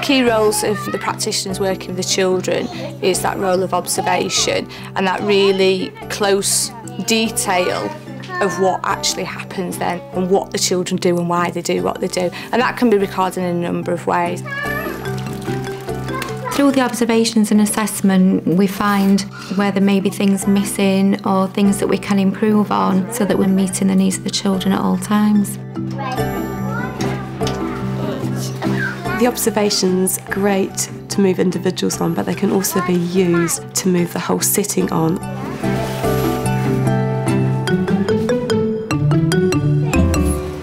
key roles of the practitioners working with the children is that role of observation and that really close detail of what actually happens then and what the children do and why they do what they do. And that can be recorded in a number of ways. Through the observations and assessment, we find where there may be things missing or things that we can improve on so that we're meeting the needs of the children at all times. The observations are great to move individuals on, but they can also be used to move the whole sitting on.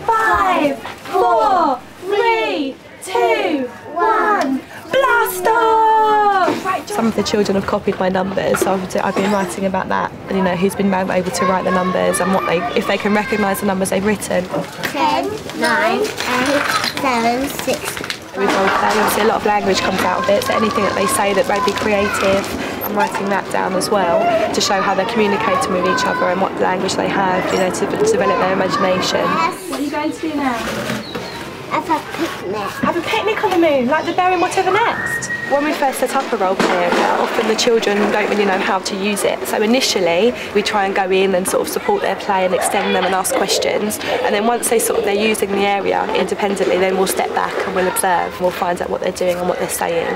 5, 4, 3, 2, 1, blast off! Some of the children have copied my numbers, so I've been writing about that, and you know who's been able to write the numbers and what if they can recognise the numbers they've written. 10, 9, 8, 7, 6. With role play, obviously a lot of language comes out of it, so anything that they say that may be creative, I'm writing that down as well to show how they're communicating with each other and what language they have, you know, to develop their imagination. What are you going to do now? Have a picnic. Have a picnic on the moon, like the bear in Whatever Next. When we first set up a role play area, often the children don't really know how to use it. So initially, we try and go in and sort of support their play and extend them and ask questions. And then once they're using the area independently, then we'll step back and we'll observe. We'll find out what they're doing and what they're saying.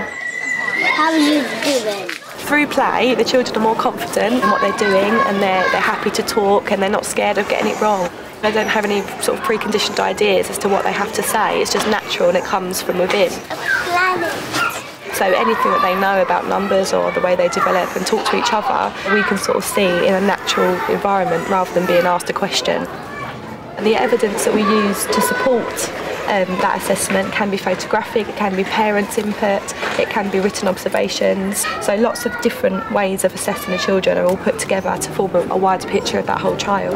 How are you doing? Through play, the children are more confident in what they're doing and they're happy to talk and they're not scared of getting it wrong. They don't have any sort of preconditioned ideas as to what they have to say. It's just natural and it comes from within. So anything that they know about numbers or the way they develop and talk to each other, we can sort of see in a natural environment rather than being asked a question. And the evidence that we use to support that assessment can be photographic, it can be parents' input, it can be written observations. So lots of different ways of assessing the children are all put together to form a wider picture of that whole child.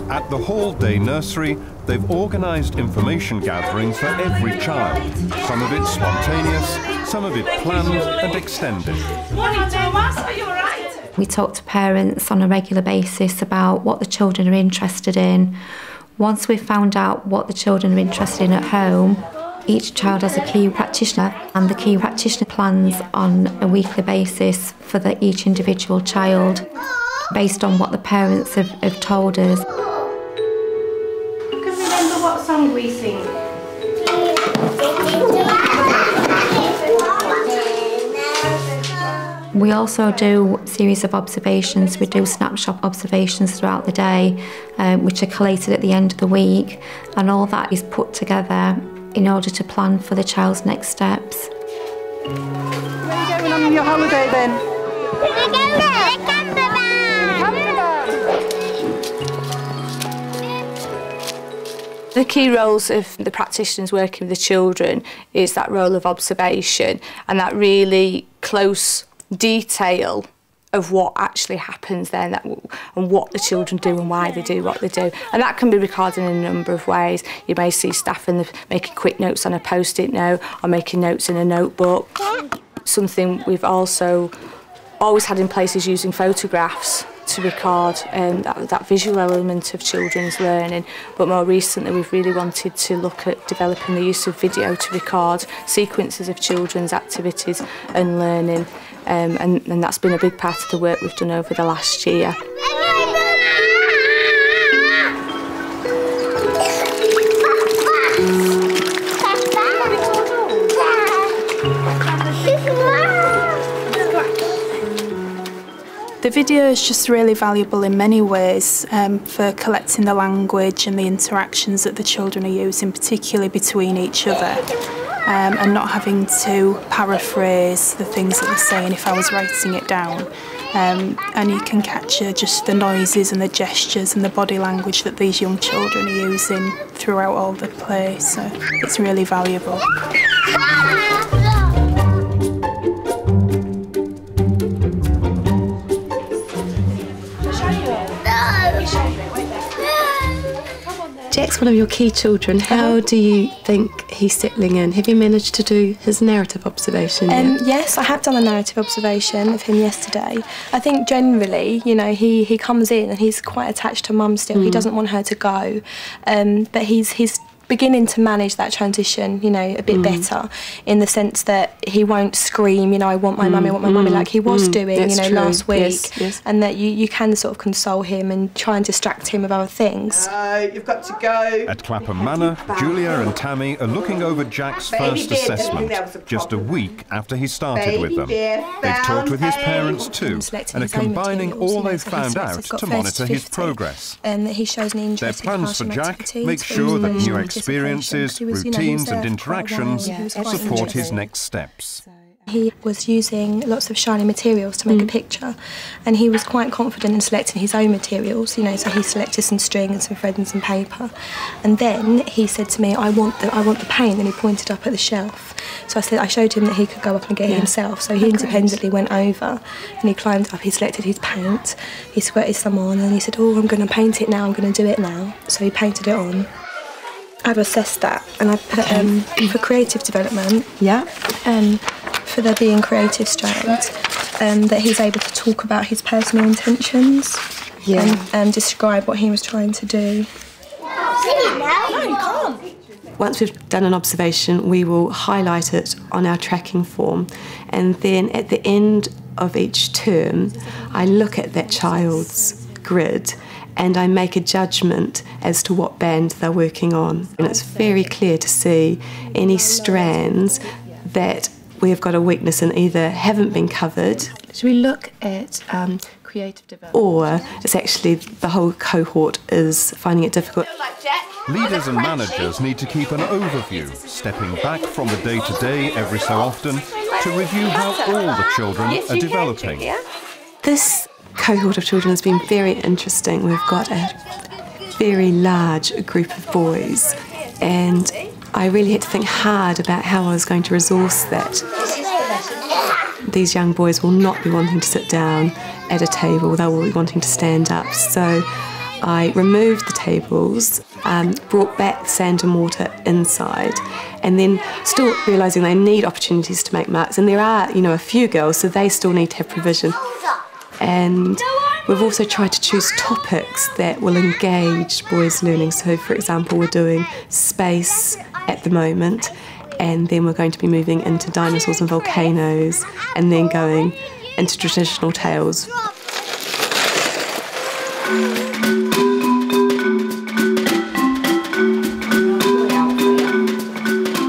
At the Hall Day Nursery, they've organised information gatherings for every child. Some of it spontaneous, some of it planned and extended. Morning, Thomas. Are you all right? We talk to parents on a regular basis about what the children are interested in. Once we've found out what the children are interested in at home, each child has a key practitioner, and the key practitioner plans on a weekly basis for each individual child based on what the parents have told us. Remember what song we sing? We also do a series of observations. We do snapshot observations throughout the day, which are collated at the end of the week, and all that is put together in order to plan for the child's next steps. Where are you going on your holiday then? The key roles of the practitioners working with the children is that role of observation and that really close detail of what actually happens then and what the children do and why they do what they do. And that can be recorded in a number of ways. You may see staff making quick notes on a post-it note or making notes in a notebook. Something we've also always had in place is using photographs to record that visual element of children's learning, but more recently we've really wanted to look at developing the use of video to record sequences of children's activities and learning, and that's been a big part of the work we've done over the last year. The video is just really valuable in many ways for collecting the language and the interactions that the children are using, particularly between each other, and not having to paraphrase the things that they're saying if I was writing it down. And you can capture just the noises and the gestures and the body language that these young children are using throughout all the play, so it's really valuable. Jack's one of your key children. How do you think he's settling in? Have you managed to do his narrative observation yet? Yes, I have done a narrative observation of him yesterday. I think generally, you know, he comes in and he's quite attached to Mum still. He doesn't want her to go, but he's beginning to manage that transition, you know, a bit better, in the sense that he won't scream, you know, I want my mummy, I want my mummy, like he was doing, That's you know, true. last week. Yes. And that you can sort of console him and try and distract him with other things. You've got to go. At Clapham Manor, Julia and Tammy are looking over Jack's first assessment, just a week after he started with them. They've talked with his parents too, and are combining all they've found out to monitor his progress. And that he shows an interest Their plans for Jack make sure that new experiences, routines and interactions support his next steps. He was using lots of shiny materials to make a picture, and he was quite confident in selecting his own materials, you know, so he selected some string and some thread and some paper. And then he said to me, I want the paint, and he pointed up at the shelf. So I showed him that he could go up and get it himself, so he independently went over and he climbed up, he selected his paint, he squirted some on, and he said, oh, I'm going to paint it now, I'm going to do it now. So he painted it on. I've assessed that, and I've put for creative development, for there being creative strands, that he's able to talk about his personal intentions and describe what he was trying to do. No, you can't. Once we've done an observation, we will highlight it on our tracking form, and then at the end of each term, I look at that child's grid and I make a judgment as to what band they're working on. And it's very clear to see any strands that we have got a weakness in, either haven't been covered. Should we look at creative development? Or it's actually the whole cohort is finding it difficult. Leaders and managers need to keep an overview, stepping back from the day-to-day every so often to review how all the children are developing. This cohort of children has been very interesting. We've got a very large group of boys, and I really had to think hard about how I was going to resource that. These young boys will not be wanting to sit down at a table, they will be wanting to stand up. So I removed the tables, brought back sand and water inside, and then still realising they need opportunities to make marks. And there are, you know, a few girls, so they still need to have provision. And we've also tried to choose topics that will engage boys' learning. So, for example, we're doing space at the moment, and then we're going to be moving into dinosaurs and volcanoes, and then going into traditional tales.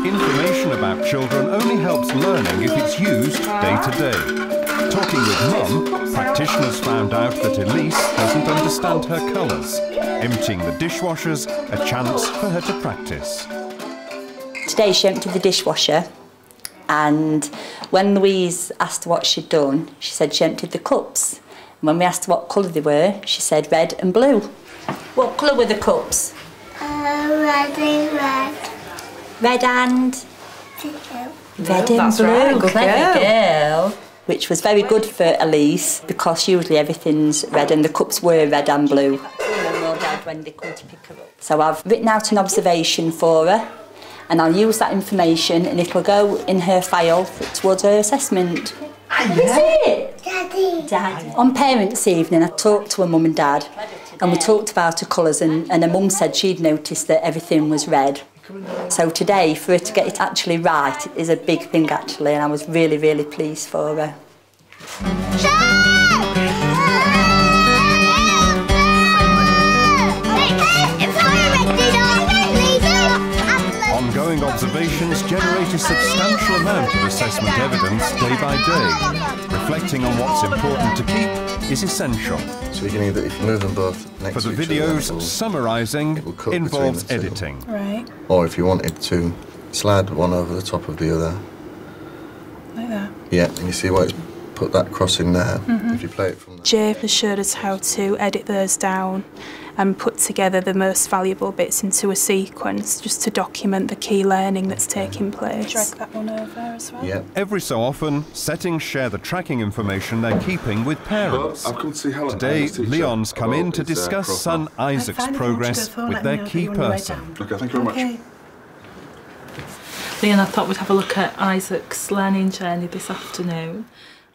Information about children only helps learning if it's used day to day. Talking with Mum, practitioners found out that Elise doesn't understand her colours. Emptying the dishwashers, a chance for her to practice. Today she emptied the dishwasher, and when Louise asked what she'd done, she said she emptied the cups. And when we asked her what colour they were, she said red and blue. What colour were the cups? Red and red. Red and? Red and That's blue. right, good Clever girl. Which was very good for Elise, because usually everything's red, and the cups were red and blue. When they come to pick her up. So I've written out an observation for her, and I'll use that information, and it'll go in her file towards her assessment. Is it? Daddy. On parents' evening, I talked to her mum and dad, and we talked about her colours, and her mum said she'd noticed that everything was red. So today, for her to get it actually right is a big thing actually, and I was really, really pleased for her. Ongoing observations generate a substantial amount of assessment evidence day by day. Reflecting on what's important to keep is essential. So you can either, if you move them both next For the to each other, videos, summarising involves editing. Right. Or if you wanted to slide one over the top of the other. Like that? Yeah, and you see why it's put that cross in there. If you play it from there. Jay has showed us how to edit those down and put together the most valuable bits into a sequence, just to document the key learning that's taking place. Drag that one over as well. Yeah. Every so often, settings share the tracking information they're keeping with parents. I've come to see Helen. Today, Leon's come in to discuss son Isaac's progress with their key person. Okay, thank you very much. Leon, I thought we'd have a look at Isaac's learning journey this afternoon.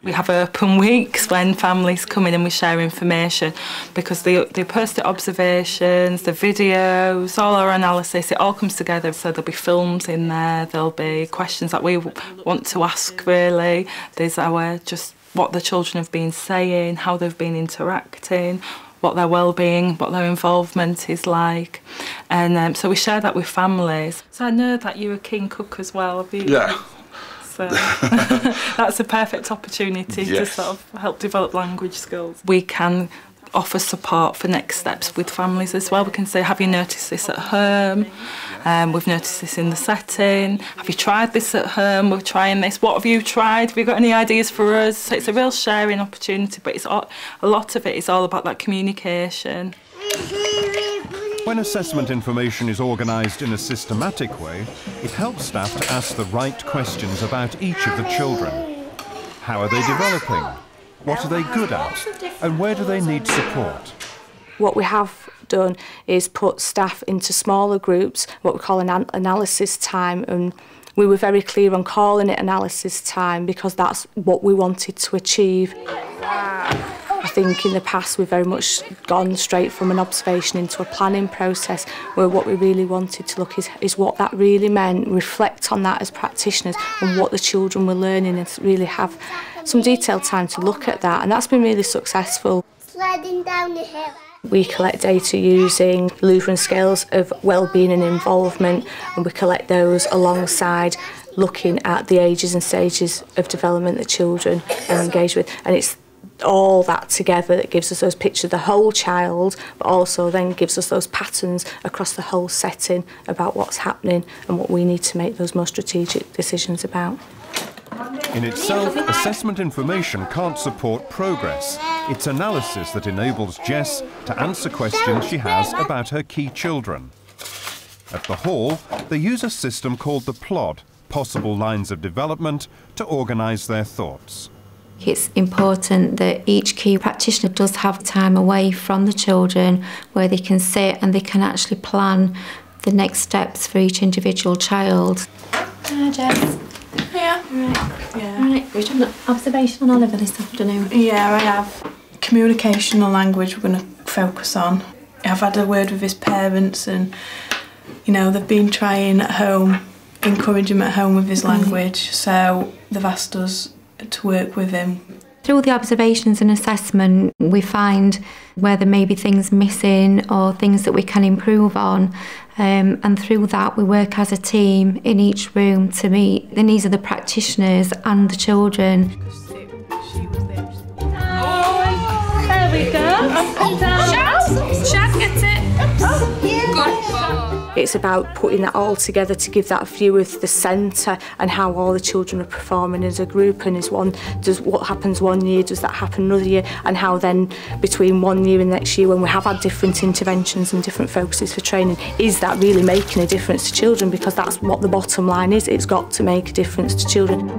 We have open weeks when families come in and we share information because they post the observations, the videos, all our analysis, it all comes together. So there'll be films in there, there'll be questions that we want to ask really. There's just what the children have been saying, how they've been interacting, what their well-being, what their involvement is like. And so we share that with families. So I know that you're a keen cook as well, have you? Yeah. So that's a perfect opportunity to sort of help develop language skills. We can offer support for next steps with families as well. We can say, have you noticed this at home? We've noticed this in the setting. Have you tried this at home? We're trying this. What have you tried? Have you got any ideas for us? So it's a real sharing opportunity, but a lot of it is all about that communication. When assessment information is organised in a systematic way, it helps staff to ask the right questions about each of the children. How are they developing? What are they good at? And where do they need support? What we have done is put staff into smaller groups, what we call an analysis time, and we were very clear on calling it analysis time because that's what we wanted to achieve. I think in the past we've very much gone straight from an observation into a planning process where what we really wanted to look is what that really meant, reflect on that as practitioners and what the children were learning and really have some detailed time to look at that, and that's been really successful. Sliding down the hill. We collect data using Lutheran scales of wellbeing and involvement, and we collect those alongside looking at the ages and stages of development that children are engaged with, and it's all that together that gives us those pictures of the whole child, but also then gives us those patterns across the whole setting about what's happening and what we need to make those more strategic decisions about. In itself, assessment information can't support progress. It's analysis that enables Jess to answer questions she has about her key children. At the hall, they use a system called the PLOD, Possible Lines of Development, to organise their thoughts. It's important that each key practitioner does have time away from the children where they can sit and they can actually plan the next steps for each individual child. Hi, Jess. Yeah. Right. Yeah. Right. We've done an observation on Oliver this afternoon. Yeah, I have. Communication and language we're going to focus on. I've had a word with his parents and, you know, they've been trying at home, encourage him at home with his language, so they've asked us to work with him. Through the observations and assessment, we find where there may be things missing or things that we can improve on. And through that, we work as a team in each room to meet the needs of the practitioners and the children. There we go. Shout, get it. Good. It's about putting that all together to give that view of the centre and how all the children are performing as a group, and does what happens one year, does that happen another year, and how then between 1 year and next year when we have had different interventions and different focuses for training, is that really making a difference to children, because that's what the bottom line is, it's got to make a difference to children.